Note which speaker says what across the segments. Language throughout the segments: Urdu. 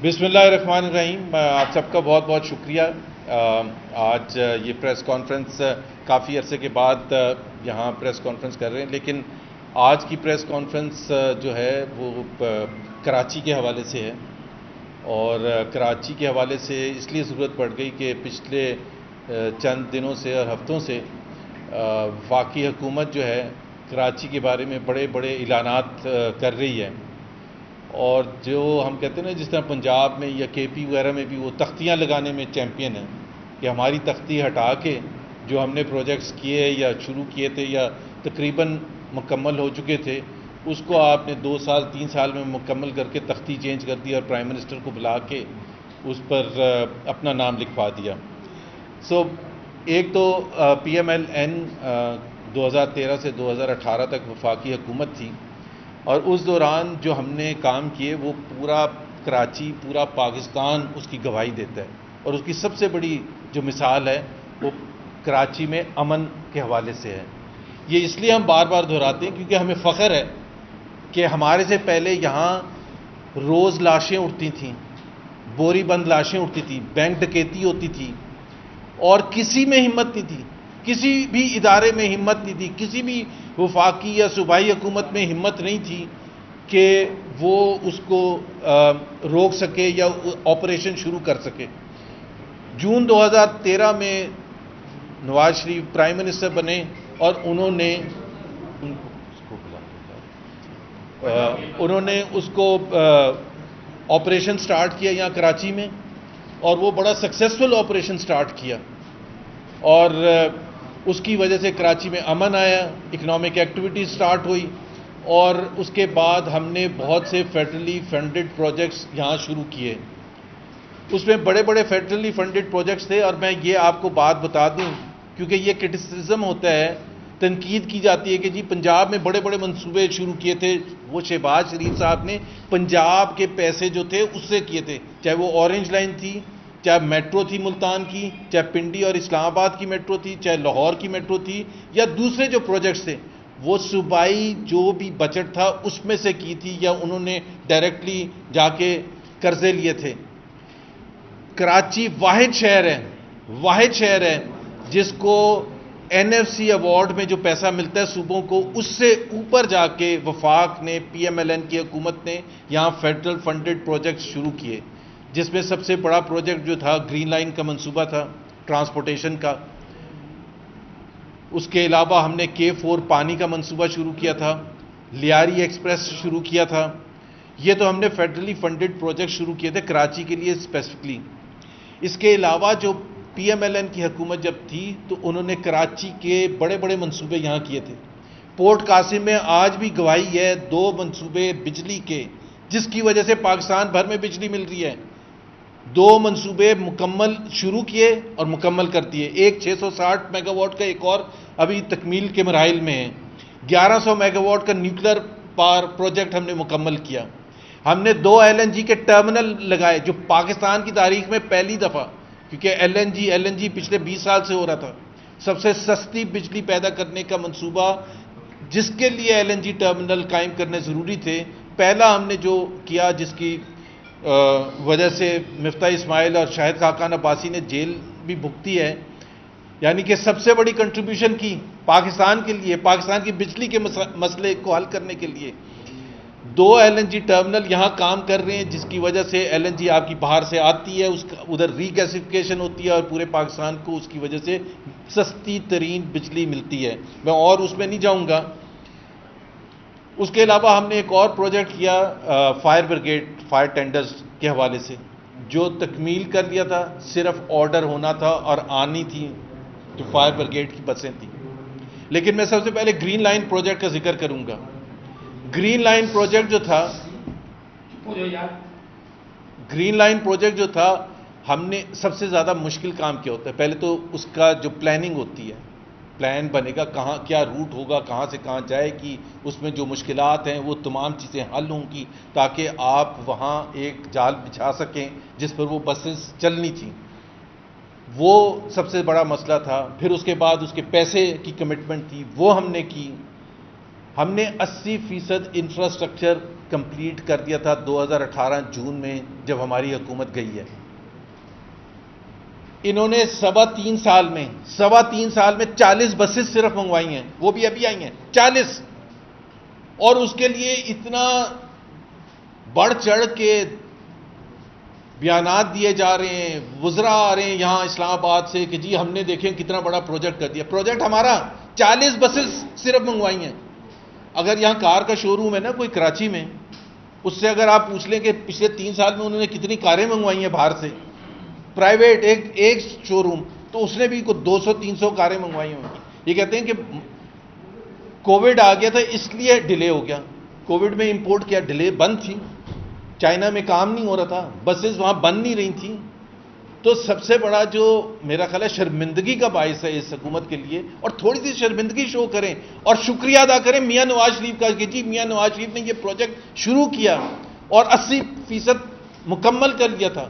Speaker 1: بسم اللہ الرحمن الرحیم. آپ سب کا بہت بہت شکریہ. آج یہ پریس کانفرنس کافی عرصے کے بعد یہاں پریس کانفرنس کر رہے ہیں، لیکن آج کی پریس کانفرنس جو ہے وہ کراچی کے حوالے سے ہے. اور کراچی کے حوالے سے اس لیے ضرورت پڑ گئی کہ پچھلے چند دنوں سے اور ہفتوں سے وفاقی حکومت جو ہے کراچی کے بارے میں بڑے بڑے اعلانات کر رہی ہے. اور جو ہم کہتے ہیں نا، جس طرح پنجاب میں یا کے پی وغیرہ میں بھی وہ تختیاں لگانے میں چیمپئن ہیں کہ ہماری تختی ہٹا کے جو ہم نے پروجیکٹس کیے یا شروع کیے تھے یا تقریباً مکمل ہو چکے تھے، اس کو آپ نے 2 سال 3 سال میں مکمل کر کے تختی چینج کر دی اور پرائم منسٹر کو بلا کے اس پر اپنا نام لکھوا دیا. ایک تو پی ایم ایل این 2013 سے 2018 تک وفاقی حکومت تھی، اور اس دوران جو ہم نے کام کیے وہ پورا کراچی، پورا پاکستان اس کی گواہی دیتا ہے. اور اس کی سب سے بڑی جو مثال ہے وہ کراچی میں امن کے حوالے سے ہے. یہ اس لیے ہم بار بار دہراتے ہیں کیونکہ ہمیں فخر ہے کہ ہمارے سے پہلے یہاں روز لاشیں اٹھتی تھیں، بوری بند لاشیں اٹھتی تھیں، بینک ڈکیتی ہوتی تھی، اور کسی میں ہمت نہیں تھی، کسی بھی ادارے میں ہمت نہیں تھی، کسی بھی وفاقی یا صوبائی حکومت میں ہمت نہیں تھی کہ وہ اس کو روک سکے یا آپریشن شروع کر سکے. جون 2013 میں نواز شریف پرائم منسٹر بنے اور انہوں نے اس کو آپریشن سٹارٹ کیا یہاں کراچی میں، اور وہ بڑا سکسیسفل آپریشن سٹارٹ کیا، اور اس کی وجہ سے کراچی میں امن آیا، اکنامک ایکٹیویٹی سٹارٹ ہوئی. اور اس کے بعد ہم نے بہت سے فیڈرلی فنڈڈ پروجیکٹس یہاں شروع کیے. اس میں بڑے بڑے فیڈرلی فنڈڈ پروجیکٹس تھے، اور میں یہ آپ کو بات بتا دوں کیونکہ یہ کرٹیسزم ہوتا ہے، تنقید کی جاتی ہے کہ جی پنجاب میں بڑے بڑے منصوبے شروع کیے تھے. وہ شہباز شریف صاحب نے پنجاب کے پیسے جو تھے اس سے کیے تھے، چاہے وہ اورنج لائن تھی، چاہے میٹرو تھی ملتان کی، چاہے پنڈی اور اسلام آباد کی میٹرو تھی، چاہے لاہور کی میٹرو تھی، یا دوسرے جو پروجیکٹس تھے وہ صوبائی جو بھی بجٹ تھا اس میں سے کی تھی، یا انہوں نے ڈائریکٹلی جا کے قرضے لیے تھے. کراچی واحد شہر ہے جس کو این ایف سی ایوارڈ میں جو پیسہ ملتا ہے صوبوں کو، اس سے اوپر جا کے وفاق نے، پی ایم ایل این کی حکومت نے یہاں فیڈرل فنڈڈ پروجیکٹ شروع کیے، جس میں سب سے بڑا پروجیکٹ جو تھا گرین لائن کا منصوبہ تھا ٹرانسپورٹیشن کا. اس کے علاوہ ہم نے K4 پانی کا منصوبہ شروع کیا تھا، لیاری ایکسپریس شروع کیا تھا. یہ تو ہم نے فیڈرلی فنڈڈ پروجیکٹ شروع کیے تھے کراچی کے لیے اسپیسیفکلی. اس کے علاوہ جو پی ایم ایل این کی حکومت جب تھی تو انہوں نے کراچی کے بڑے بڑے منصوبے یہاں کیے تھے. پورٹ قاسم میں آج بھی گواہی ہے 2 منصوبے بجلی کے، جس کی وجہ سے پاکستان بھر میں بجلی مل رہی ہے. 2 منصوبے مکمل شروع کیے اور مکمل کر دیے. ایک 660 میگا واٹ کا، ایک اور ابھی تکمیل کے مراحل میں ہے. 1100 میگا واٹ کا نیوکلیر پاور پروجیکٹ ہم نے مکمل کیا. ہم نے 2 LNG کے ٹرمنل لگائے جو پاکستان کی تاریخ میں پہلی دفعہ، کیونکہ ایل این جی پچھلے 20 سال سے ہو رہا تھا. سب سے سستی بجلی پیدا کرنے کا منصوبہ جس کے لیے LNG ٹرمنل قائم کرنے ضروری تھے، پہلا ہم نے جو کیا، جس کی وجہ سے مفتاح اسماعیل اور شاہد خاقان عباسی نے جیل بھی بھگتی ہے، یعنی کہ سب سے بڑی کنٹریبیوشن کی پاکستان کے لیے، پاکستان کی بجلی کے مسئلے کو حل کرنے کے لیے. 2 LNG ٹرمنل یہاں کام کر رہے ہیں، جس کی وجہ سے LNG آپ کی باہر سے آتی ہے، اس کا ادھر ری گیسیفیکیشن ہوتی ہے اور پورے پاکستان کو اس کی وجہ سے سستی ترین بجلی ملتی ہے. میں اور اس میں نہیں جاؤں گا. اس کے علاوہ ہم نے ایک اور پروجیکٹ کیا فائر بریگیڈ، فائر ٹینڈرز کے حوالے سے، جو تکمیل کر لیا تھا، صرف آرڈر ہونا تھا اور آنی تھی جو فائر بریگیڈ کی بسیں تھیں. لیکن میں سب سے پہلے گرین لائن پروجیکٹ کا ذکر کروں گا. گرین لائن پروجیکٹ جو تھا ہم نے سب سے زیادہ مشکل کام کیا ہوتا ہے. پہلے تو اس کا جو پلاننگ ہوتی ہے، پلان بنے گا کہاں کیا روٹ ہوگا، کہاں سے کہاں جائے گی، اس میں جو مشکلات ہیں وہ تمام چیزیں حل ہوں گی تاکہ آپ وہاں ایک جال بچھا سکیں جس پر وہ بسیں چلنی تھیں. وہ سب سے بڑا مسئلہ تھا. پھر اس کے بعد اس کے پیسے کی کمٹمنٹ تھی، وہ ہم نے کی. ہم نے 80% انفراسٹرکچر کمپلیٹ کر دیا تھا 2018 جون میں جب ہماری حکومت گئی ہے. انہوں نے 3.25 سال میں 40 بسز صرف منگوائی ہیں, وہ بھی ابھی آئی ہیں 40. اور اس کے لیے اتنا بڑھ چڑھ کے بیانات دیے جا رہے ہیں, وزراء آ رہے ہیں یہاں اسلام آباد سے کہ جی ہم نے دیکھیں کتنا بڑا پروجیکٹ کر دیا. پروجیکٹ ہمارا 40 بسز صرف منگوائی ہیں. اگر یہاں کار کا شو روم ہے نا کوئی کراچی میں, اس سے اگر آپ پوچھ لیں کہ پچھلے 3 سال میں انہوں نے کتنی کاریں منگوائی ہیں باہر سے, پرائیویٹ ایک شو روم, تو اس نے بھی 200-300 کاریں منگوائی ہوں گی. یہ کہتے ہیں کہ کووڈ آ گیا تھا اس لیے ڈیلے ہو گیا. کووڈ میں امپورٹ کیا, ڈیلے بند تھی, چائنا میں کام نہیں ہو رہا تھا, بسز وہاں بند نہیں رہی تھیں. تو سب سے بڑا جو میرا خیال ہے شرمندگی کا باعث ہے اس حکومت کے لیے, اور تھوڑی سی شرمندگی شو کریں اور شکریہ ادا کریں میاں نواز شریف کا کہ جی میاں نواز شریف نے یہ پروجیکٹ شروع کیا اور 80% مکمل کر لیا تھا.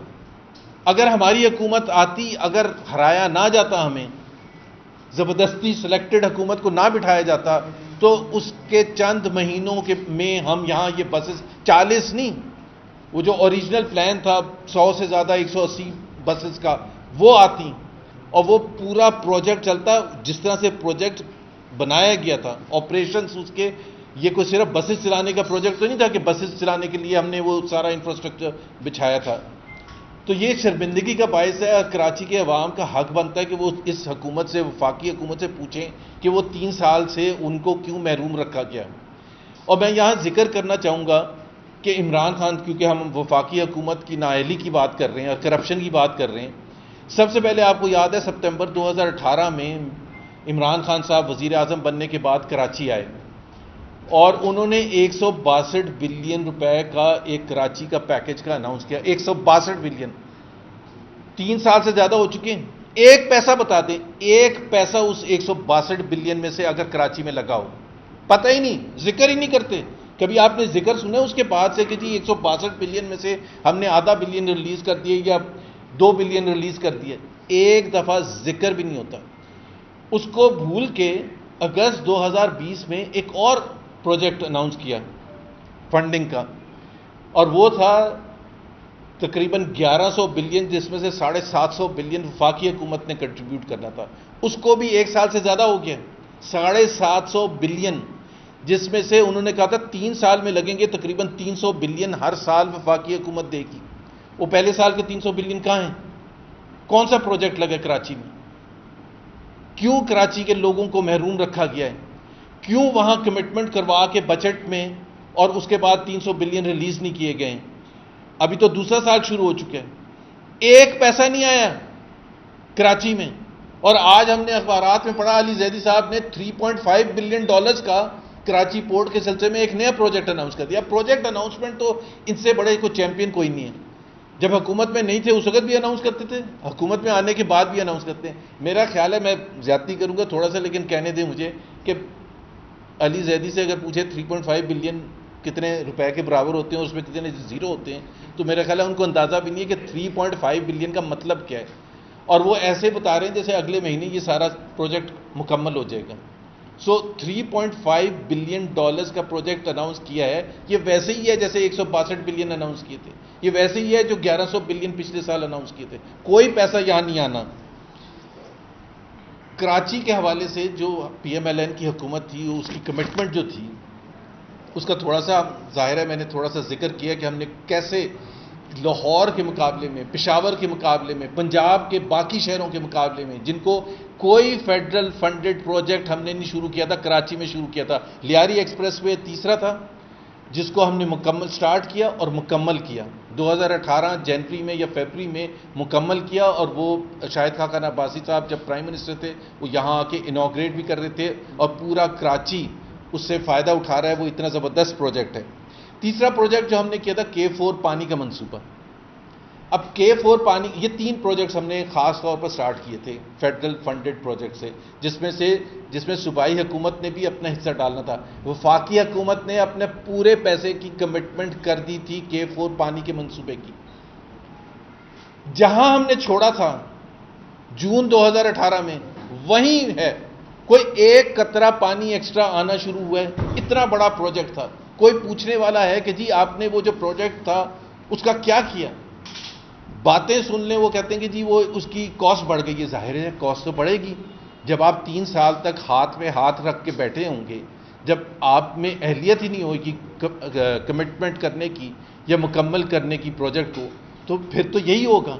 Speaker 1: اگر ہماری حکومت آتی, اگر ہرایا نہ جاتا, ہمیں زبردستی سلیکٹڈ حکومت کو نہ بٹھایا جاتا, تو اس کے چند مہینوں میں ہم یہاں یہ بسز 40 نہیں, وہ جو اوریجنل پلان تھا 100 سے زیادہ 180 بسز کا, وہ آتی اور وہ پورا پروجیکٹ چلتا جس طرح سے پروجیکٹ بنایا گیا تھا. آپریشنز اس کے, یہ کوئی صرف بسز چلانے کا پروجیکٹ تو نہیں تھا کہ بسز چلانے کے لیے ہم نے وہ سارا انفراسٹرکچر بچھایا تھا. تو یہ شرمندگی کا باعث ہے. کراچی کے عوام کا حق بنتا ہے کہ وہ اس حکومت سے, وفاقی حکومت سے پوچھیں کہ وہ 3 سال سے ان کو کیوں محروم رکھا گیا. اور میں یہاں ذکر کرنا چاہوں گا کہ عمران خان, کیونکہ ہم وفاقی حکومت کی نااہلی کی بات کر رہے ہیں اور کرپشن کی بات کر رہے ہیں, سب سے پہلے آپ کو یاد ہے سپتمبر 2018 میں عمران خان صاحب وزیر اعظم بننے کے بعد کراچی آئے اور انہوں نے 162 بلین روپے کا ایک کراچی کا پیکج کا اناؤنس کیا. 162 بلین, 3 سال سے زیادہ ہو چکے ہیں. ایک پیسہ بتا دیں, ایک پیسہ اس 162 بلین میں سے اگر کراچی میں لگا ہو, پتہ ہی نہیں, ذکر ہی نہیں کرتے. کبھی آپ نے ذکر سنا اس کے بعد سے کہ جی 162 بلین میں سے ہم نے ½ بلین ریلیز کر دیے یا 2 بلین ریلیز کر دیے؟ ایک دفعہ ذکر بھی نہیں ہوتا. اس کو بھول کے اگست 2020 میں ایک اور پروجیکٹ اناؤنس کیا فنڈنگ کا, اور وہ تھا تقریباً 1100 بلین, جس میں سے 750 بلین وفاقی حکومت نے کنٹریبیوٹ کرنا تھا. اس کو بھی 1 سال سے زیادہ ہو گیا. 750 بلین, جس میں سے انہوں نے کہا تھا 3 سال میں لگیں گے تقریباً 300 بلین ہر سال وفاقی حکومت دے گی. وہ پہلے سال کے 300 بلین کہاں ہیں؟ کون سا پروجیکٹ لگا کراچی میں؟ کیوں کراچی کے لوگوں کو محروم رکھا گیا ہے؟ کیوں وہاں کمٹمنٹ کروا کے بجٹ میں اور اس کے بعد 300 بلین ریلیز نہیں کیے گئے؟ ابھی تو دوسرا سال شروع ہو چکا ہے, ایک پیسہ نہیں آیا کراچی میں. اور آج ہم نے اخبارات میں پڑھا علی زیدی صاحب نے $3.5 بلین کا کراچی پورٹ کے سلسلے میں ایک نیا پروجیکٹ اناؤنس کر دیا. پروجیکٹ اناؤنسمنٹ تو ان سے بڑے کوئی چیمپئن کوئی نہیں ہے. جب حکومت میں نہیں تھے اس وقت بھی اناؤنس کرتے تھے, حکومت میں آنے کے بعد بھی اناؤنس کرتے ہیں. میرا خیال ہے, میں زیادتی کروں گا تھوڑا سا لیکن کہنے دیں مجھے, کہ علی زیدی سے اگر پوچھے 3.5 بلین کتنے روپے کے برابر ہوتے ہیں, اس میں کتنے زیرو ہوتے ہیں, تو میرا خیال ہے ان کو اندازہ بھی نہیں ہے کہ 3.5 بلین کا مطلب کیا ہے. اور وہ ایسے بتا رہے ہیں جیسے اگلے مہینے یہ سارا پروجیکٹ مکمل ہو جائے گا. سو $3.5 بلین کا پروجیکٹ اناؤنس کیا ہے. یہ ویسے ہی ہے جیسے 162 بلین اناؤنس کیے تھے, یہ ویسے ہی ہے جو 1100 بلین پچھلے سال اناؤنس کیے تھے. کوئی پیسہ یہاں نہیں آنا. کراچی کے حوالے سے جو PMLN کی حکومت تھی, اس کی کمٹمنٹ جو تھی, اس کا تھوڑا سا ظاہر ہے, میں نے تھوڑا سا ذکر کیا کہ ہم نے کیسے لاہور کے مقابلے میں, پشاور کے مقابلے میں, پنجاب کے باقی شہروں کے مقابلے میں, جن کو کوئی فیڈرل فنڈڈ پروجیکٹ ہم نے نہیں شروع کیا تھا, کراچی میں شروع کیا تھا. لیاری ایکسپریس وے تیسرا تھا جس کو ہم نے مکمل سٹارٹ کیا اور مکمل کیا 2018 جنوری میں یا فیبری میں مکمل کیا. اور وہ شاہد خاقان عباسی صاحب جب پرائم منسٹر تھے وہ یہاں آ کے انوگریٹ بھی کر رہے تھے, اور پورا کراچی اس سے فائدہ اٹھا رہا ہے. وہ اتنا زبردست پروجیکٹ ہے. تیسرا پروجیکٹ جو ہم نے کیا تھا K4 پانی کا منصوبہ. اب K4 پانی, یہ 3 پروجیکٹس ہم نے خاص طور پر سٹارٹ کیے تھے فیڈرل فنڈڈ پروجیکٹ سے, جس میں صوبائی حکومت نے بھی اپنا حصہ ڈالنا تھا. وفاقی حکومت نے اپنے پورے پیسے کی کمٹمنٹ کر دی تھی K4 پانی کے منصوبے کی. جہاں ہم نے چھوڑا تھا جون 2018 میں وہیں ہے, کوئی ایک قطرہ پانی ایکسٹرا آنا شروع ہوا ہے. اتنا بڑا پروجیکٹ تھا. کوئی پوچھنے والا ہے کہ جی آپ نے وہ جو پروجیکٹ تھا اس کا کیا کیا؟ باتیں سن لیں وہ کہتے ہیں کہ جی وہ اس کی کاسٹ بڑھ گئی ہے. ظاہر ہے کاسٹ تو بڑھے گی جب آپ 3 سال تک ہاتھ میں ہاتھ رکھ کے بیٹھے ہوں گے, جب آپ میں اہلیت ہی نہیں ہوگی کمٹمنٹ کرنے کی یا مکمل کرنے کی پروجیکٹ کو, تو پھر تو یہی ہوگا.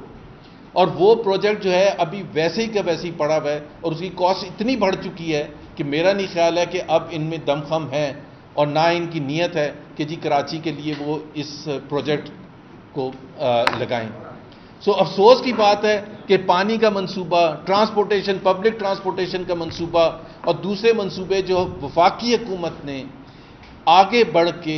Speaker 1: اور وہ پروجیکٹ جو ہے ابھی ویسے ہی کا ویسے ہی پڑا ہوا ہے اور اس کی کاسٹ اتنی بڑھ چکی ہے کہ میرا نہیں خیال ہے کہ اب ان میں دم خم ہے اور نہ ان کی نیت ہے کہ جی کراچی کے لیے وہ اس پروجیکٹ کو لگائیں. افسوس کی بات ہے کہ پانی کا منصوبہ, ٹرانسپورٹیشن, پبلک ٹرانسپورٹیشن کا منصوبہ اور دوسرے منصوبے جو وفاقی حکومت نے آگے بڑھ کے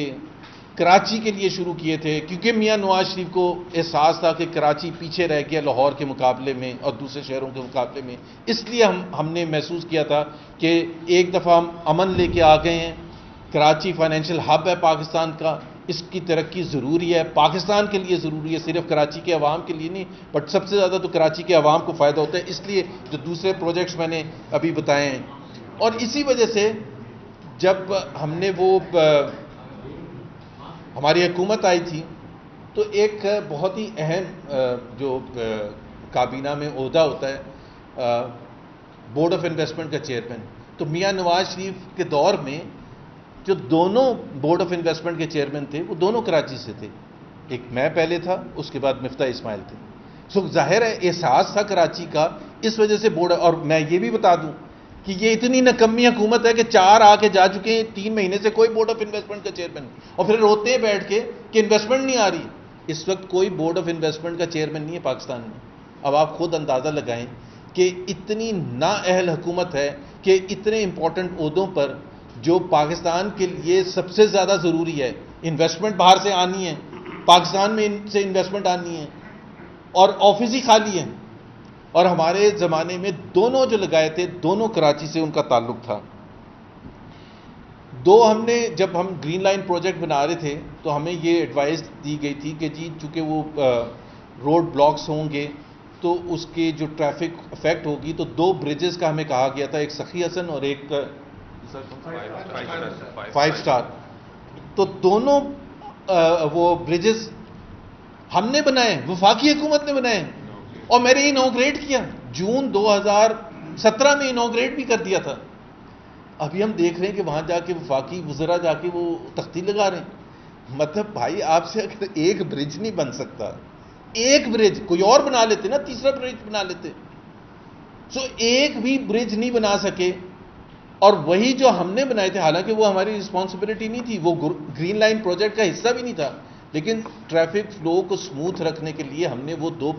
Speaker 1: کراچی کے لیے شروع کیے تھے, کیونکہ میاں نواز شریف کو احساس تھا کہ کراچی پیچھے رہ گیا لاہور کے مقابلے میں اور دوسرے شہروں کے مقابلے میں, اس لیے ہم نے محسوس کیا تھا کہ ایک دفعہ ہم امن لے کے آ گئے ہیں. کراچی فائنینشیل ہب ہے پاکستان کا, اس کی ترقی ضروری ہے, پاکستان کے لیے ضروری ہے, صرف کراچی کے عوام کے لیے نہیں, بٹ سب سے زیادہ تو کراچی کے عوام کو فائدہ ہوتا ہے. اس لیے جو دوسرے پروجیکٹس میں نے ابھی بتائے ہیں, اور اسی وجہ سے جب ہم نے وہ ہماری حکومت آئی تھی تو ایک بہت ہی اہم جو کابینہ میں عہدہ ہوتا ہے بورڈ آف انویسٹمنٹ کا چیئرمین, تو میاں نواز شریف کے دور میں جو دونوں بورڈ آف انویسٹمنٹ کے چیئرمین تھے وہ دونوں کراچی سے تھے. ایک میں پہلے تھا, اس کے بعد مفتاح اسماعیل تھے. ظاہر ہے احساس تھا کراچی کا, اس وجہ سے بورڈ. اور میں یہ بھی بتا دوں کہ یہ اتنی نکمی حکومت ہے کہ 4 آ کے جا چکے ہیں, 3 مہینے سے کوئی بورڈ آف انویسٹمنٹ کا چیئرمین نہیں, اور پھر روتے ہیں بیٹھ کے کہ انویسٹمنٹ نہیں آ رہی. اس وقت کوئی بورڈ آف انویسٹمنٹ کا چیئرمین نہیں ہے پاکستان میں. اب آپ خود اندازہ لگائیں کہ اتنی نااہل حکومت ہے کہ اتنے امپورٹنٹ عہدوں پر جو پاکستان کے لیے سب سے زیادہ ضروری ہے, انویسٹمنٹ باہر سے آنی ہے, پاکستان میں ان سے انویسٹمنٹ آنی ہے, اور آفس ہی خالی ہیں. اور ہمارے زمانے میں دونوں جو لگائے تھے دونوں کراچی سے ان کا تعلق تھا. ہم نے جب ہم گرین لائن پروجیکٹ بنا رہے تھے تو ہمیں یہ ایڈوائز دی گئی تھی کہ جی چونکہ وہ روڈ بلاکس ہوں گے تو اس کے جو ٹریفک افیکٹ ہوگی, تو 2 بریجز کا ہمیں کہا گیا تھا, ایک سخی حسن اور ایک 5 اسٹار. تو دونوں وہ بریجز ہم نے بنائے, وفاقی حکومت نے بنائے, اور میں نے انوگریٹ کیا جون 2017 میں انوگریٹ بھی کر دیا تھا. ابھی ہم دیکھ رہے ہیں کہ وہاں جا کے وفاقی وزراء جا کے وہ تختی لگا رہے ہیں. مطلب بھائی آپ سے اگر ایک برج نہیں بن سکتا, ایک برج کوئی اور بنا لیتے نا, تیسرا برج بنا لیتے. ایک بھی برج نہیں بنا سکے, اور وہی جو ہم نے بنائے تھے, حالانکہ وہ ہماری رسپانسبلٹی نہیں تھی, وہ گرین لائن پروجیکٹ کا حصہ بھی نہیں تھا, لیکن ٹریفک فلو کو سموتھ رکھنے کے لیے ہم نے وہ 2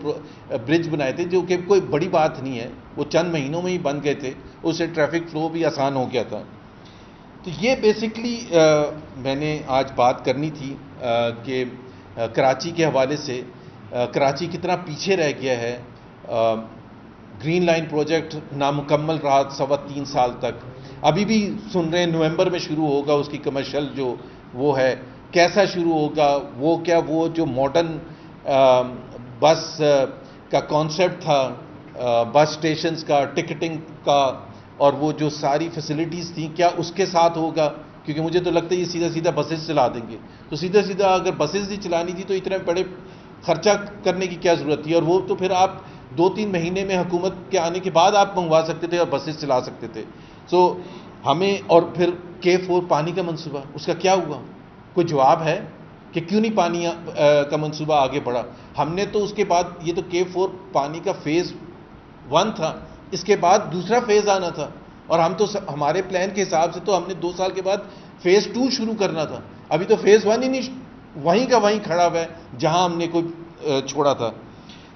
Speaker 1: برج بنائے تھے, جو کہ کوئی بڑی بات نہیں ہے, وہ چند مہینوں میں ہی بن گئے تھے, اس سے ٹریفک فلو بھی آسان ہو گیا تھا. تو یہ بیسکلی میں نے آج بات کرنی تھی کہ کراچی کے حوالے سے کراچی کتنا پیچھے رہ گیا ہے. گرین لائن پروجیکٹ نامکمل رہا 3.25 سال تک, ابھی بھی سن رہے ہیں نومبر میں شروع ہوگا اس کی کمرشل جو وہ ہے, کیسا شروع ہوگا, وہ کیا وہ جو ماڈرن بس کا کانسیپٹ تھا, بس اسٹیشنز کا, ٹکٹنگ کا, اور وہ جو ساری فیسلٹیز تھیں کیا اس کے ساتھ ہوگا, کیونکہ مجھے تو لگتا ہے یہ سیدھا بسز چلا دیں گے. تو سیدھا اگر بسز ہی چلانی تھی تو اتنے بڑے خرچہ کرنے کی کیا ضرورت تھی, اور وہ تو پھر آپ 2-3 مہینے میں حکومت کے آنے کے بعد آپ منگوا سکتے تھے اور بسز چلا سکتے تھے. ہمیں, اور پھر K4 پانی کا منصوبہ, اس کا کیا ہوا؟ کوئی جواب ہے کہ کیوں نہیں پانی کا منصوبہ آگے بڑھا؟ ہم نے تو اس کے بعد, یہ تو K4 پانی کا فیز 1 تھا, اس کے بعد دوسرا فیز آنا تھا, اور ہم تو ہمارے پلان کے حساب سے تو ہم نے 2 سال کے بعد فیز 2 شروع کرنا تھا. ابھی تو فیز 1 ہی نہیں, وہیں کا وہیں کھڑا ہوا ہے جہاں ہم نے کوئی چھوڑا تھا.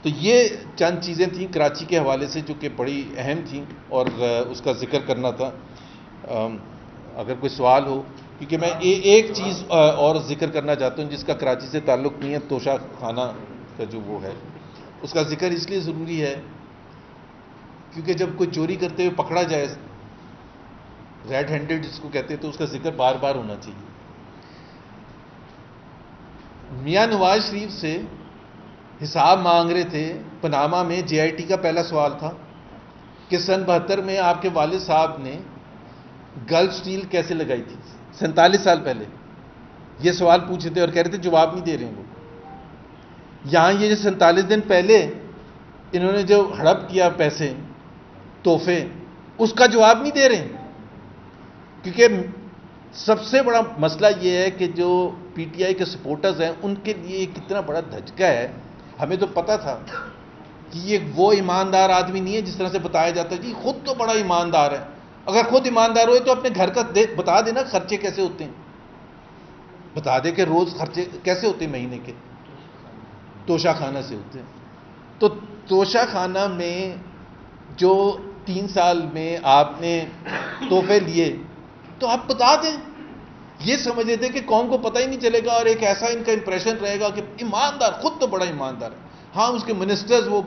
Speaker 1: تو یہ چند چیزیں تھیں کراچی کے حوالے سے جو کہ بڑی اہم تھیں اور اس کا ذکر کرنا تھا. اگر کوئی سوال ہو, کیونکہ میں ایک چیز اور ذکر کرنا چاہتا ہوں جس کا کراچی سے تعلق نہیں ہے, توشہ خانہ کا جو وہ ہے, اس کا ذکر اس لیے ضروری ہے کیونکہ جب کوئی چوری کرتے ہوئے پکڑا جائے, ریڈ ہینڈڈ جس کو کہتے ہیں, تو اس کا ذکر بار بار ہونا چاہیے. میاں نواز شریف سے حساب مانگ رہے تھے پاناما میں, JIT کا پہلا سوال تھا کہ سن 72 میں آپ کے والد صاحب نے گلف اسٹیل کیسے لگائی تھی, 47 سال پہلے. یہ سوال پوچھے تھے اور کہہ رہے تھے جواب نہیں دے رہے ہیں وہ. یہاں یہ جو 47 دن پہلے انہوں نے جو ہڑپ کیا پیسے تحفے, اس کا جواب نہیں دے رہے ہیں. کیونکہ سب سے بڑا مسئلہ یہ ہے کہ جو پی ٹی آئی کے سپورٹرز ہیں ان کے لیے کتنا بڑا دھچکا ہے. ہمیں تو پتا تھا کہ یہ وہ ایماندار آدمی نہیں ہے جس طرح سے بتایا جاتا ہے. جی خود تو بڑا ایماندار ہے. اگر خود ایماندار ہوئے تو اپنے گھر کا بتا دینا خرچے کیسے ہوتے ہیں, بتا دے کہ روز خرچے کیسے ہوتے ہیں مہینے کے. توشہ خانہ سے ہوتے ہیں. تو توشہ خانہ میں جو 3 سال میں آپ نے تحفے لیے تو آپ بتا دیں. یہ سمجھ رہے تھے کہ قوم کو پتہ ہی نہیں چلے گا اور ایک ایسا ان کا امپریشن رہے گا کہ ایماندار, خود تو بڑا ایماندار ہے. ہاں اس کے منسٹرز وہ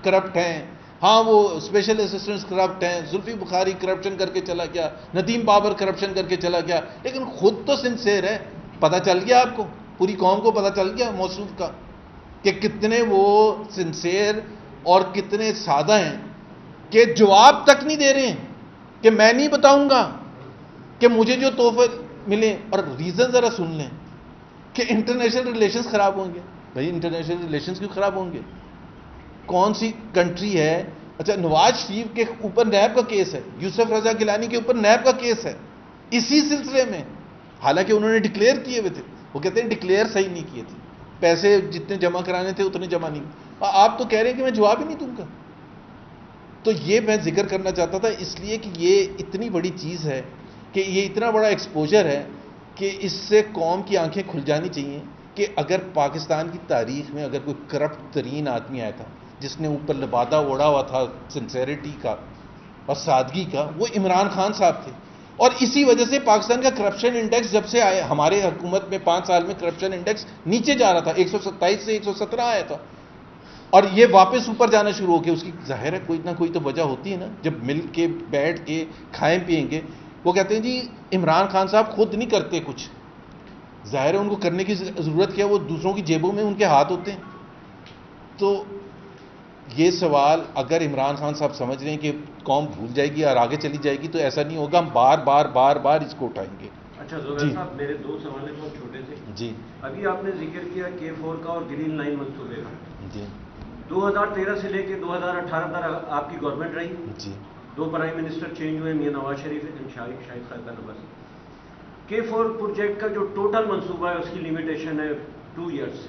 Speaker 1: کرپٹ ہیں, ہاں وہ اسپیشل اسسٹنٹس کرپٹ ہیں, زلفی بخاری کرپشن کر کے چلا گیا, ندیم بابر کرپشن کر کے چلا گیا, لیکن خود تو سنسیئر ہے. پتہ چل گیا آپ کو, پوری قوم کو پتہ چل گیا موصوف کا کہ کتنے وہ سنسیئر اور کتنے سادہ ہیں کہ جواب تک نہیں دے رہے ہیں کہ میں نہیں بتاؤں گا کہ مجھے جو تحفے ملے. اور ریزن ذرا سن لیں کہ انٹرنیشنل ریلیشنز خراب ہوں گے. بھائی انٹرنیشنل ریلیشنز کیوں خراب ہوں گے؟ کون سی کنٹری ہے؟ اچھا نواز شریف کے اوپر نیب کا کیس ہے, یوسف رضا گیلانی کے اوپر نیب کا کیس ہے اسی سلسلے میں. حالانکہ انہوں نے ڈکلیئر کیے ہوئے تھے, وہ کہتے ہیں ڈکلیئر صحیح نہیں کیے تھے, پیسے جتنے جمع کرانے تھے اتنے جمع نہیں. آپ تو کہہ رہے ہیں کہ میں جواب ہی نہیں دوں گا. تو یہ میں ذکر کرنا چاہتا تھا اس لیے کہ یہ اتنی بڑی چیز ہے کہ یہ اتنا بڑا ایکسپوجر ہے کہ اس سے قوم کی آنکھیں کھل جانی چاہیے کہ اگر پاکستان کی تاریخ میں اگر کوئی کرپٹ ترین آدمی آیا تھا جس نے اوپر لبادہ اوڑا ہوا تھا سنسیریٹی کا اور سادگی کا, وہ عمران خان صاحب تھے. اور اسی وجہ سے پاکستان کا کرپشن انڈیکس جب سے آیا, ہمارے حکومت میں 5 سال میں کرپشن انڈیکس نیچے جا رہا تھا, 127 سے 117 آیا تھا, اور یہ واپس اوپر جانا شروع ہو گیا. اس کی ظاہر ہے کوئی نہ کوئی تو وجہ ہوتی ہے نا. جب مل کے بیٹھ کے کھائیں پیئیں گے, وہ کہتے ہیں جی عمران خان صاحب خود نہیں کرتے کچھ, ظاہر ہے ان کو کرنے کی ضرورت کیا, وہ دوسروں کی جیبوں میں ان کے ہاتھ ہوتے ہیں. تو یہ سوال اگر عمران خان صاحب سمجھ رہے ہیں کہ قوم بھول جائے گی اور آگے چلی جائے گی تو ایسا نہیں ہوگا, ہم بار بار بار بار اس کو اٹھائیں گے.
Speaker 2: اچھا زبیر صاحب, میرے 2 سوال ہیں بہت چھوٹے سے.
Speaker 1: جی
Speaker 2: ابھی آپ نے ذکر کیا K4 کا اور گرین لائن منصوبے کا.
Speaker 1: جی
Speaker 2: 2013 سے لے کے 2018 تک آپ کی گورنمنٹ رہی.
Speaker 1: جی
Speaker 2: 2 پرائم منسٹر چینج ہوئے, میاں نواز شریف ہے, شاہد خاقان عباس. K4 پروجیکٹ کا جو ٹوٹل منصوبہ ہے اس کی لمیٹیشن ہے 2 ایئرس.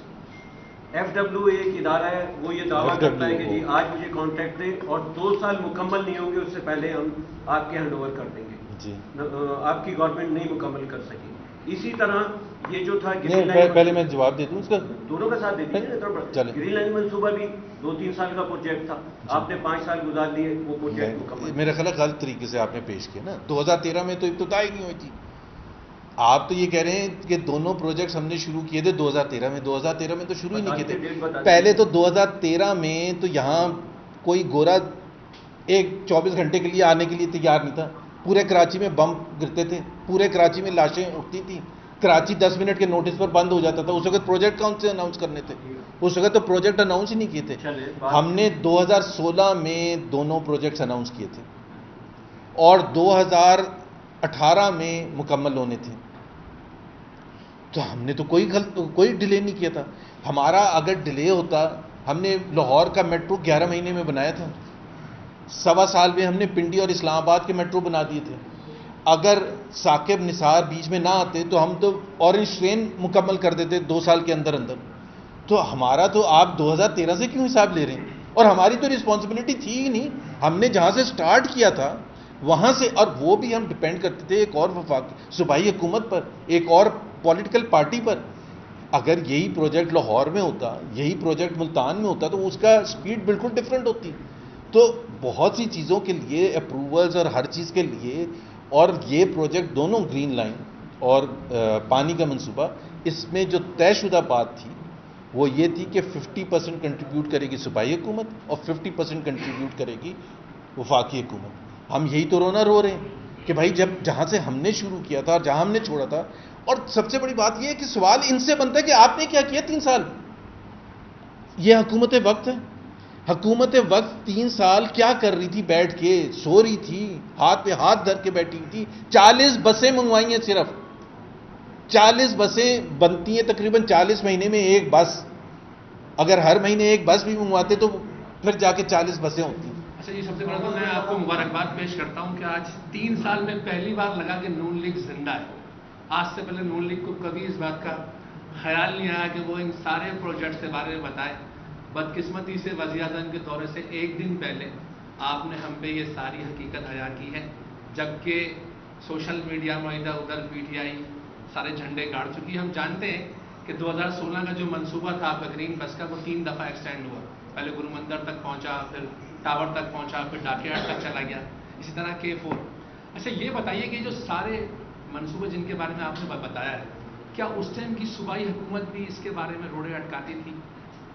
Speaker 2: FWA ایک ادارہ ہے, وہ یہ دعویٰ کرتا ہے کہ جی آج مجھے کانٹریکٹ دیں اور 2 سال مکمل نہیں ہوں گے اس سے پہلے ہم آپ کے ہینڈ اوور کر دیں گے.
Speaker 1: جی
Speaker 2: آپ کی گورنمنٹ نہیں مکمل کر سکی. اسی طرح یہ جو تھا
Speaker 1: پہلے میں جواب دے دوں اس کا,
Speaker 2: دونوں کا ساتھ دے دیجیے. گرین لائن منصوبہ بھی 2-3 سال کا پروجیکٹ تھا, آپ نے 5 سال گزار دیے, وہ پروجیکٹ مکمل.
Speaker 1: میرا خیال ہے غلط طریقے سے آپ نے پیش کیا نا. 2013 میں تو ابتدا ہی نہیں ہوئی تھی. آپ تو یہ کہہ رہے ہیں کہ دونوں پروجیکٹس ہم نے شروع کیے تھے 2013 میں. 2013 میں تو شروع ہی نہیں کیے تھے. پہلے تو 2013 میں تو یہاں کوئی گورا ایک 24 گھنٹے کے لیے آنے کے لیے تیار نہیں تھا. پورے کراچی میں بم گرتے تھے, پورے کراچی میں لاشیں اٹھتی تھیں, کراچی 10 منٹ کے نوٹس پر بند ہو جاتا تھا. اس وقت پروجیکٹ کون سے اناؤنس کرنے تھے؟ اس وقت تو پروجیکٹ اناؤنس ہی نہیں کیے تھے. ہم نے 2016 میں دونوں پروجیکٹس اناؤنس کیے تھے اور 2018 میں مکمل ہونے تھے. تو ہم نے تو کوئی ڈیلے نہیں کیا تھا. ہمارا اگر ڈیلے ہوتا, ہم نے لاہور کا میٹرو 11 مہینے میں بنایا تھا, 1.25 سال میں ہم نے پنڈی اور اسلام آباد کے میٹرو بنا دیے تھے. اگر ثاقب نثار بیچ میں نہ آتے تو ہم تو اورنج ٹرین مکمل کر دیتے 2 سال کے اندر اندر. تو ہمارا تو آپ 2013 سے کیوں حساب لے رہے ہیں؟ اور ہماری تو رسپانسبلٹی تھی ہی نہیں. ہم نے جہاں سے سٹارٹ کیا تھا وہاں سے, اور وہ بھی ہم ڈپینڈ کرتے تھے ایک اور وفاقی صوبائی حکومت پر, ایک اور پولیٹیکل پارٹی پر. اگر یہی پروجیکٹ لاہور میں ہوتا, یہی پروجیکٹ ملتان میں ہوتا تو اس کا سپیڈ بالکل ڈفرینٹ ہوتی. تو بہت سی چیزوں کے لیے اپروولز اور ہر چیز کے لیے, اور یہ پروجیکٹ دونوں گرین لائن اور پانی کا منصوبہ, اس میں جو طے شدہ بات تھی وہ یہ تھی کہ 50% کنٹریبیوٹ کرے گی صوبائی حکومت اور 50% کنٹریبیوٹ کرے گی وفاقی حکومت. ہم یہی تو رونا رو رہے ہیں کہ بھائی جب جہاں سے ہم نے شروع کیا تھا اور جہاں ہم نے چھوڑا تھا. اور سب سے بڑی بات یہ ہے کہ سوال ان سے بنتا ہے کہ آپ نے کیا کیا 3 سال. یہ حکومت وقت ہے. حکومت وقت 3 سال کیا کر رہی تھی؟ بیٹھ کے سو رہی تھی, ہاتھ پہ ہاتھ دھر کے بیٹھی تھی. 40 بسیں منگوائی ہیں صرف, 40 بسیں بنتی ہیں تقریباً 40 مہینے میں ایک بس. اگر ہر مہینے ایک بس بھی منگواتے تو پھر جا کے 40 بسیں ہوتی.
Speaker 3: اچھا جی، سب سے پہلے تو میں آپ کو مبارکباد پیش کرتا ہوں کہ آج 3 سال میں پہلی بار لگا کہ نون لیگ زندہ ہے. آج سے پہلے نون لیگ کو کبھی اس بات کا خیال نہیں آیا کہ وہ ان سارے پروجیکٹس کے بارے میں بتائے. بدقسمتی سے وزیر اعظم کے دورے سے ایک دن پہلے آپ نے ہم پہ یہ ساری حقیقت عیاں کی ہے، جبکہ سوشل میڈیا میں ادھر ادھر پی ٹی آئی سارے جھنڈے گاڑ چکی ہے. ہم جانتے ہیں کہ 2016 کا جو منصوبہ تھا آپ کا گرین بس کا، وہ 3 دفعہ ایکسٹینڈ ہوا. پہلے گرو مندر تک پہنچا، پھر ٹاور تک پہنچا، پھر ڈاک یارڈ تک چلا گیا، اسی طرح K4. اچھا یہ بتائیے کہ جو سارے منصوبے جن کے بارے میں آپ نے بتایا ہے، کیا اس ٹائم کی صوبائی حکومت بھی اس کے بارے میں روڑے اٹکاتی تھی؟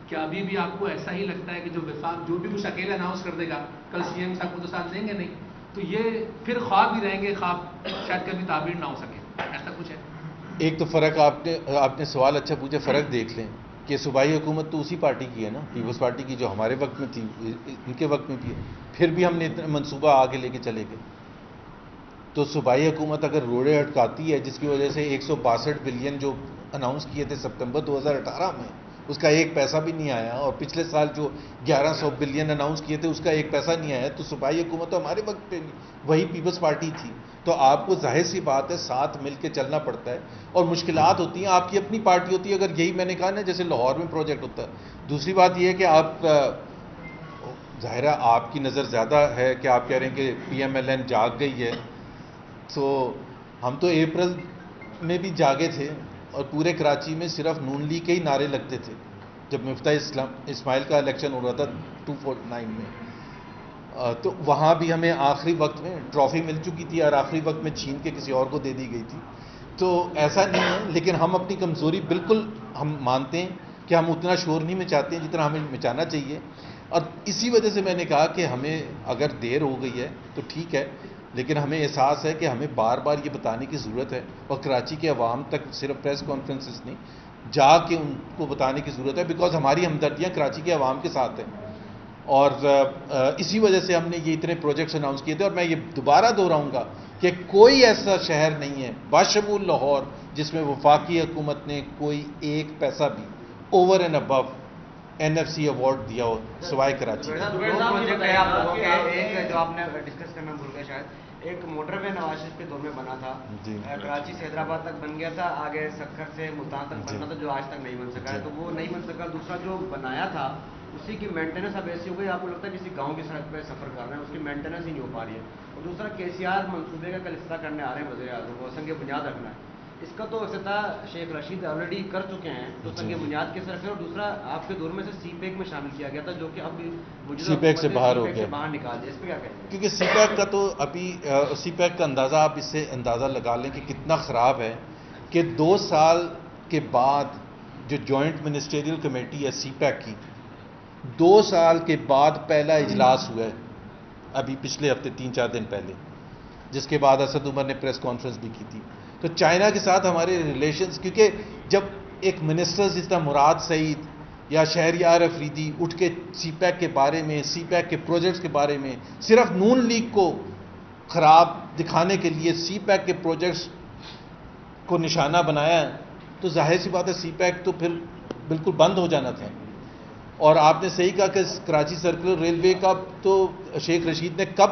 Speaker 3: کیا ابھی بھی آپ کو ایسا ہی لگتا ہے کہ جو وفاق جو بھی کچھ اکیلے اناؤنس کر دے گا، کل سی ایم صاحب کو تو ساتھ دیں گے نہیں، تو یہ پھر خواب ہی رہیں گے، خواب شاید کبھی تعبیر نہ ہو سکے، ایسا کچھ ہے؟
Speaker 1: ایک تو فرق آپ نے سوال اچھا پوچھا. فرق دیکھ لیں کہ صوبائی حکومت تو اسی پارٹی کی ہے نا، پیپلز پارٹی کی، جو ہمارے وقت میں تھی ان کے وقت میں بھی ہے. پھر بھی ہم نے اتنا منصوبہ آگے لے کے چلے گئے. تو صوبائی حکومت اگر روڑے اٹکاتی ہے، جس کی وجہ سے 162 بلین جو اناؤنس کیے تھے ستمبر 2018 میں، اس کا ایک پیسہ بھی نہیں آیا، اور پچھلے سال جو 1100 بلین اناؤنس کیے تھے اس کا ایک پیسہ نہیں آیا. تو صوبائی حکومت تو ہمارے وقت پہ وہی پیپلز پارٹی تھی. تو آپ کو ظاہر سی بات ہے ساتھ مل کے چلنا پڑتا ہے، اور مشکلات ہوتی ہیں. آپ کی اپنی پارٹی ہوتی ہے، اگر یہی میں نے کہا نا جیسے لاہور میں پروجیکٹ ہوتا ہے. دوسری بات یہ ہے کہ آپ ظاہر ہے آپ کی نظر زیادہ ہے کہ آپ کہہ رہے ہیں کہ PMLN جاگ گئی ہے. تو ہم تو اپریل میں بھی جاگے تھے، اور پورے کراچی میں صرف نون لیگ کے ہی نعرے لگتے تھے جب مفتاح اسماعیل کا الیکشن ہو رہا تھا 2009 میں. تو وہاں بھی ہمیں آخری وقت میں ٹرافی مل چکی تھی، اور آخری وقت میں چھین کے کسی اور کو دے دی گئی تھی. تو ایسا نہیں ہے، لیکن ہم اپنی کمزوری بالکل ہم مانتے ہیں کہ ہم اتنا شور نہیں مچاتے ہیں جتنا ہمیں مچانا چاہیے. اور اسی وجہ سے میں نے کہا کہ ہمیں اگر دیر ہو گئی ہے تو ٹھیک ہے، لیکن ہمیں احساس ہے کہ ہمیں بار بار یہ بتانے کی ضرورت ہے، اور کراچی کے عوام تک صرف پریس کانفرنسز نہیں، جا کے ان کو بتانے کی ضرورت ہے، بیکاز ہماری ہمدردیاں کراچی کے عوام کے ساتھ ہیں. اور اسی وجہ سے ہم نے یہ اتنے پروجیکٹس اناؤنس کیے تھے. اور میں یہ دوبارہ دہراؤں گا کہ کوئی ایسا شہر نہیں ہے باشمول لاہور جس میں وفاقی حکومت نے کوئی ایک پیسہ بھی over and above NFC award دیا ہو سوائے کراچی.
Speaker 4: پروجیکٹ ہے آپ لوگوں کے، ایک جو آپ نے ڈسکس کرنا بھول گئے شاید، ایک موٹر وے نواز شریف کے دور میں بنا تھا، کراچی سے حیدرآباد تک بن گیا تھا، آگے سکھر سے ملتان تک بننا تھا، جو آج تک نہیں بن سکا ہے. تو وہ نہیں بن سکا. دوسرا جو بنایا تھا اسی کی مینٹیننس اب ایسی ہو گئی، آپ کو لگتا ہے کسی گاؤں کی سڑک پہ سفر کر رہے ہیں، اس کی مینٹیننس ہی نہیں ہو پا رہی ہے. اور دوسرا KCR منصوبے کا کل افتتاح کرنے آ رہے ہیں وزیر اعظم، وہ سنگ بنیاد رکھنا ہے. اس کا تو افتتاح شیخ رشید آلریڈی کر چکے ہیں، تو سنگ بنیاد کس طرح. اور دوسرا آپ کے دور میں سے CPEC میں شامل کیا گیا تھا، جو کہ اب
Speaker 1: CPEC سے باہر ہو گیا،
Speaker 4: باہر نکال دیا. اس پہ کیا کہیں گے؟
Speaker 1: کیونکہ CPEC کا تو ابھی CPEC کا اندازہ آپ اس سے اندازہ لگا لیں کہ کتنا خراب ہے کہ 2 سال کے بعد جو جوائنٹ منسٹریل کمیٹی ہے CPEC کی، 2 سال کے بعد پہلا اجلاس ہوا ہے ابھی پچھلے ہفتے 3-4 دن پہلے، جس کے بعد اسد عمر نے پریس کانفرنس بھی کی تھی. تو چائنا کے ساتھ ہمارے ریلیشنز، کیونکہ جب ایک منسٹر جس طرح مراد سعید یا شہریار افریدی اٹھ کے CPEC کے بارے میں، CPEC کے پروجیکٹس کے بارے میں، صرف نون لیگ کو خراب دکھانے کے لیے CPEC کے پروجیکٹس کو نشانہ بنایا ہے، تو ظاہر سی بات ہے CPEC تو پھر بالکل بند ہو جانا تھا. اور آپ نے صحیح کہا کہ کراچی سرکولر ریلوے کا تو شیخ رشید نے کب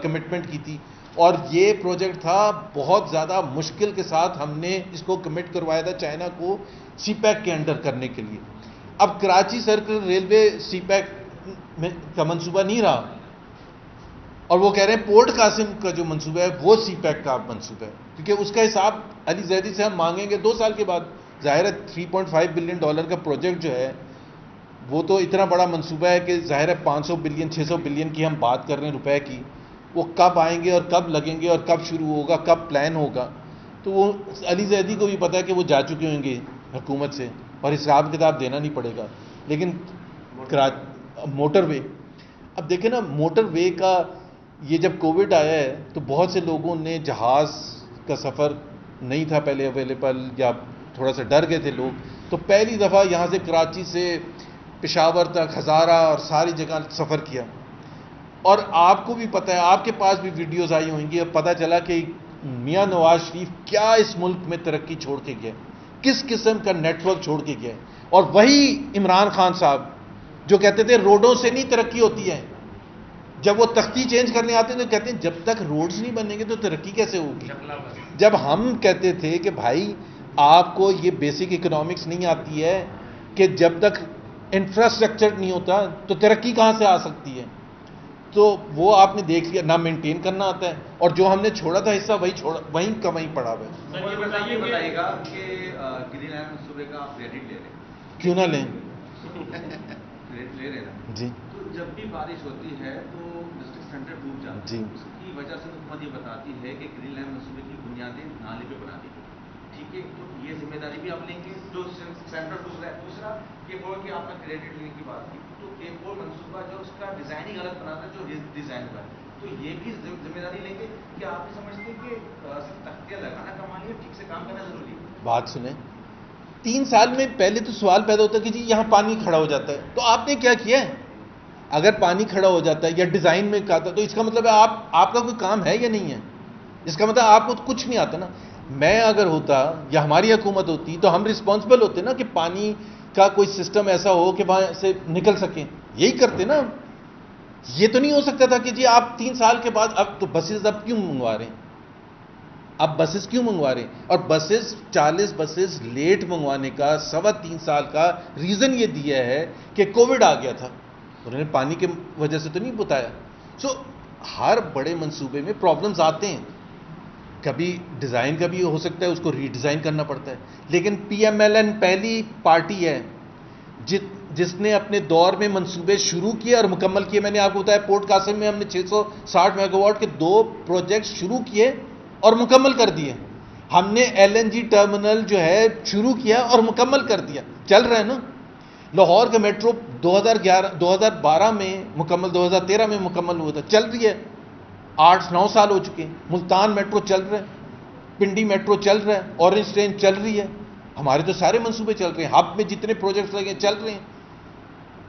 Speaker 1: کمٹمنٹ کی تھی، اور یہ پروجیکٹ تھا بہت زیادہ مشکل کے ساتھ ہم نے اس کو کمٹ کروایا تھا چائنا کو CPEC کے انڈر کرنے کے لیے. اب کراچی سرکل ریلوے CPEC کا منصوبہ نہیں رہا، اور وہ کہہ رہے ہیں پورٹ قاسم کا جو منصوبہ ہے وہ CPEC کا منصوبہ ہے، کیونکہ اس کا حساب علی زیدی سے ہم مانگیں گے 2 سال کے بعد. ظاہر ہے $3.5 بلین کا پروجیکٹ جو ہے وہ تو اتنا بڑا منصوبہ ہے کہ ظاہر ہے 500 بلین 600 بلین کی ہم بات کر رہے ہیں روپے کی، وہ کب آئیں گے اور کب لگیں گے اور کب شروع ہوگا، کب پلان ہوگا. تو وہ علی زیدی کو بھی پتہ ہے کہ وہ جا چکے ہوں گے حکومت سے، اور حساب کتاب دینا نہیں پڑے گا. لیکن موٹر وے، اب دیکھیں نا موٹر وے کا، یہ جب کووڈ آیا ہے تو بہت سے لوگوں نے جہاز کا سفر نہیں تھا پہلے اویلیبل، یا تھوڑا سا ڈر گئے تھے لوگ، تو پہلی دفعہ یہاں سے کراچی سے پشاور تک، ہزارہ اور ساری جگہ سفر کیا. اور آپ کو بھی پتہ ہے، آپ کے پاس بھی ویڈیوز آئی ہوئیں گی، اب پتہ چلا کہ میاں نواز شریف کیا اس ملک میں ترقی چھوڑ کے گیا، کس قسم کا نیٹ ورک چھوڑ کے گیا، اور وہی عمران خان صاحب جو کہتے تھے روڈوں سے نہیں ترقی ہوتی ہے، جب وہ تختی چینج کرنے آتے ہیں تو کہتے ہیں جب تک روڈز نہیں بنیں گے تو ترقی کیسے ہوگی. جب ہم کہتے تھے کہ بھائی آپ کو یہ بیسک اکنامکس نہیں آتی ہے کہ جب تک انفراسٹرکچر نہیں ہوتا تو ترقی کہاں سے آ سکتی ہے، تو وہ آپ نے دیکھ لیا، نہ مینٹین کرنا آتا ہے، اور جو ہم نے چھوڑا تھا حصہ وہیں کا وہیں پڑا ہوا ہے.
Speaker 4: یہ بتائیے گا کہ گرین لائن منصوبے کا آپ کریڈٹ لے رہے ہیں،
Speaker 1: کیوں نہ لیں؟
Speaker 4: کریڈٹ لے رہے ہیں
Speaker 1: جی.
Speaker 4: تو جب بھی بارش ہوتی ہے تو ڈسٹرکٹ سینٹر ڈوب جاتا ہے.
Speaker 1: جی.
Speaker 4: اس کی وجہ سے حکومت یہ بتاتی ہے کہ گرین لائن منصوبے کی بنیادیں نالے پہ بنا دی گئی. ٹھیک ہے، تو یہ ذمہ داری بھی آپ لیں گے جو سینٹر ڈوب رہا ہے. دوسرا ایک اور کہ آپ نے کریڈٹ لینے کی بات کی، تو ایک اور منصوبہ جو اس کا ڈیزائن ہی غلط بنا تھا جو ڈیزائن ہوا ہے، تو یہ بھی ذمہ داری لیں گے کہ آپ بھی سمجھتے ہیں کہ صرف تختیاں لگانا کمالی ہے، ٹھیک سے کام کرنا ضروری ہے.
Speaker 1: بات سنیں، 3 سال میں پہلے تو سوال پیدا ہوتا ہے کہ جی یہاں پانی کھڑا ہو جاتا ہے، تو آپ نے کیا کیا ہے؟ اگر پانی کھڑا ہو جاتا ہے یا ڈیزائن میں کہا تھا تو اس کا مطلب ہے آپ کا کوئی کام ہے یا نہیں ہے. اس کا مطلب آپ کو کچھ نہیں آتا نا. میں اگر ہوتا یا ہماری حکومت ہوتی تو ہم رسپانسبل ہوتے نا کہ پانی کا کوئی سسٹم ایسا ہو کہ وہاں سے نکل سکیں، یہی کرتے نا. یہ تو نہیں ہو سکتا تھا کہ جی آپ 3 سال کے بعد اب تو بسز اب کیوں منگوا رہے ہیں، اب بسز کیوں منگوا رہے ہیں؟ اور بسز 40 بسز لیٹ منگوانے کا 3.25 سال کا ریزن یہ دیا ہے کہ کووڈ آ گیا تھا، انہوں نے پانی کے وجہ سے تو نہیں بتایا. سو ہر بڑے منصوبے میں پرابلمز آتے ہیں، کبھی ڈیزائن کا بھی ہو سکتا ہے، اس کو ری ڈیزائن کرنا پڑتا ہے. لیکن پی ایم ایل این پہلی پارٹی ہے جس نے اپنے دور میں منصوبے شروع کیے اور مکمل کیے. میں نے آپ کو بتایا پورٹ قاسم میں ہم نے 660 میگا واٹ کے 2 پروجیکٹ شروع کیے اور مکمل کر دیے. ہم نے ایل این جی ٹرمینل جو ہے شروع کیا اور مکمل کر دیا، چل رہا ہے نا. لاہور کا میٹرو 2012 میں مکمل، 2013 میں مکمل ہوا تھا، چل رہی ہے. 8-9 سال ہو چکے ہیں. ملتان میٹرو چل رہا ہے، پنڈی میٹرو چل رہا ہے، اورنج ٹرین چل رہی ہے. ہمارے تو سارے منصوبے چل رہے ہیں، ہب میں جتنے پروجیکٹس لگے چل رہے ہیں.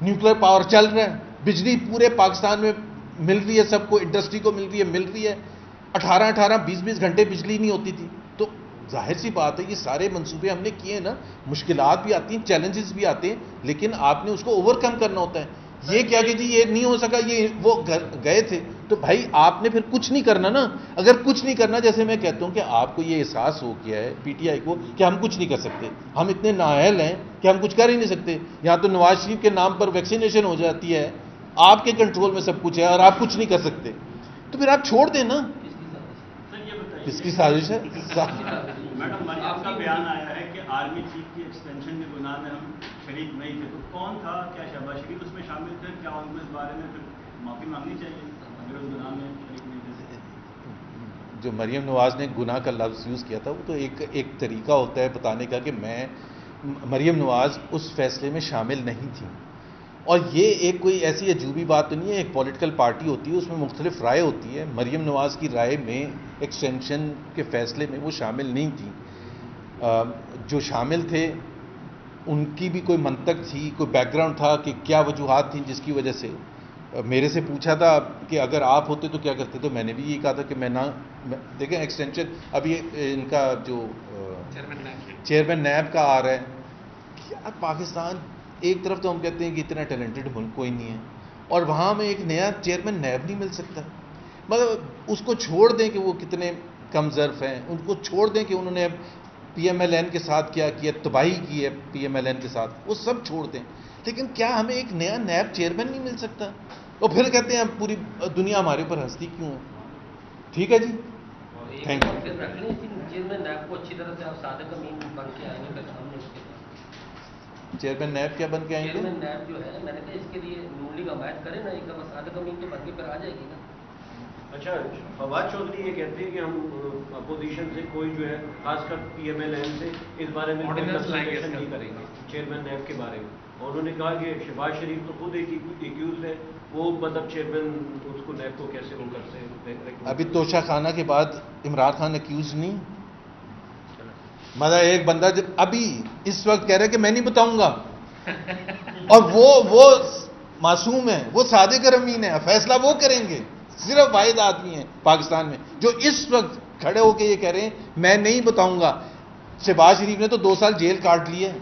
Speaker 1: نیوکلیر پاور چل رہا ہے، بجلی پورے پاکستان میں مل رہی ہے، سب کو، انڈسٹری کو مل رہی ہے. 18-20 گھنٹے بجلی نہیں ہوتی تھی. تو ظاہر سی بات ہے یہ سارے منصوبے ہم نے کیے ہیں نا. مشکلات بھی آتی ہیں، چیلنجز بھی آتے ہیں، لیکن آپ نے اس کو اوور کم کرنا ہوتا ہے. یہ کیا کہ جی یہ نہیں ہو سکا، یہ وہ گئے تھے، تو بھائی آپ نے پھر کچھ نہیں کرنا نا. اگر کچھ نہیں کرنا، جیسے میں کہتا ہوں کہ آپ کو یہ احساس ہو گیا ہے پی ٹی آئی کو کہ ہم کچھ نہیں کر سکتے، ہم اتنے نااہل ہیں کہ ہم کچھ کر ہی نہیں سکتے. یہاں تو نواز شریف کے نام پر ویکسینیشن ہو جاتی ہے، آپ کے کنٹرول میں سب کچھ ہے اور آپ کچھ نہیں کر سکتے، تو پھر آپ چھوڑ دیں نا. کس کی سازش ہے؟
Speaker 5: میڈم آپ کا بیان آیا ہے کہ آرمی چیف کی ایکسٹینشن کے گناہ میں ہم شریک نہیں تھے، تو کون تھا؟ کیا شہباز شریف اس میں شامل تھے؟ کیا ان کو اس بارے میں پھر معافی مانگنی چاہیے اگر اس گناہ میں شریک نہیں تھے؟
Speaker 1: جو مریم نواز نے گناہ کا لفظ یوز کیا تھا وہ تو ایک طریقہ ہوتا ہے بتانے کا کہ مریم نواز اس فیصلے میں شامل نہیں تھی. اور یہ ایک کوئی ایسی عجوبی بات تو نہیں ہے، ایک پولیٹیکل پارٹی ہوتی ہے، اس میں مختلف رائے ہوتی ہے. مریم نواز کی رائے میں ایکسٹینشن کے فیصلے میں وہ شامل نہیں تھی. جو شامل تھے ان کی بھی کوئی منطق تھی، کوئی بیک گراؤنڈ تھا کہ کیا وجوہات تھیں جس کی وجہ سے. میرے سے پوچھا تھا کہ اگر آپ ہوتے تو کیا کرتے، تو میں نے بھی یہی کہا تھا کہ میں دیکھیں ایکسٹینشن ابھی ان کا جو چیئرمین نیب کا آ رہا ہے. کیا پاکستان، ایک طرف تو ہم کہتے ہیں کہ اتنا ٹیلنٹڈ ملک کوئی نہیں ہے، اور وہاں میں ایک نیا چیئرمین نیب نہیں مل سکتا. مطلب اس کو چھوڑ دیں کہ وہ کتنے کم ظرف ہیں، ان کو چھوڑ دیں کہ انہوں نے پی ایم ایل این کے ساتھ کیا کیا، تباہی کی ہے پی ایم ایل این کے ساتھ، وہ سب چھوڑ دیں. لیکن کیا ہمیں ایک نیا نیب چیئرمین نہیں مل سکتا؟ اور پھر کہتے ہیں پوری دنیا ہمارے اوپر ہنستی کیوں ہے؟ ٹھیک ہے جی، تھینک یو.
Speaker 6: چیئرمین نیب کو اچھی طرح سے آپ صادق امین بن کے آئیں گے سامنے،
Speaker 1: چیئرمین نیب کیا بن کے آئیں گے؟
Speaker 6: چیئرمین نیب جو ہے میں نے کہا اس کے لیے نون لیگ حمایت کرے نا، ایک دفعہ صادق امین کے بن کے پھر آ جائے گی نا.
Speaker 2: اچھا، فواد چودھری یہ کہتے ہیں کہ ہم اپوزیشن سے کوئی جو ہے خاص کر پی ایم ایل این سے اس بارے میں کنسلٹیشن نہیں کریں گے چیئرمین نیب کے بارے میں. اور انہوں نے کہا کہ شہباز شریف تو خود ایک ایکیوز ہے، وہ مطلب چیئرمین اس کو نیب کو کیسے وہ کر سکتے.
Speaker 1: ابھی توشہ خانہ کے بعد عمران خان ایکیوز نہیں، مطلب ایک بندہ جب ابھی اس وقت کہہ رہا ہے کہ میں نہیں بتاؤں گا، اور وہ معصوم ہے، وہ صادق اور امین ہے، فیصلہ وہ کریں گے. صرف واحد آدمی ہیں پاکستان میں جو اس وقت کھڑے ہو کے یہ کہہ رہے ہیں میں نہیں بتاؤں گا. شہباز شریف نے تو 2 سال جیل کاٹ لی ہے.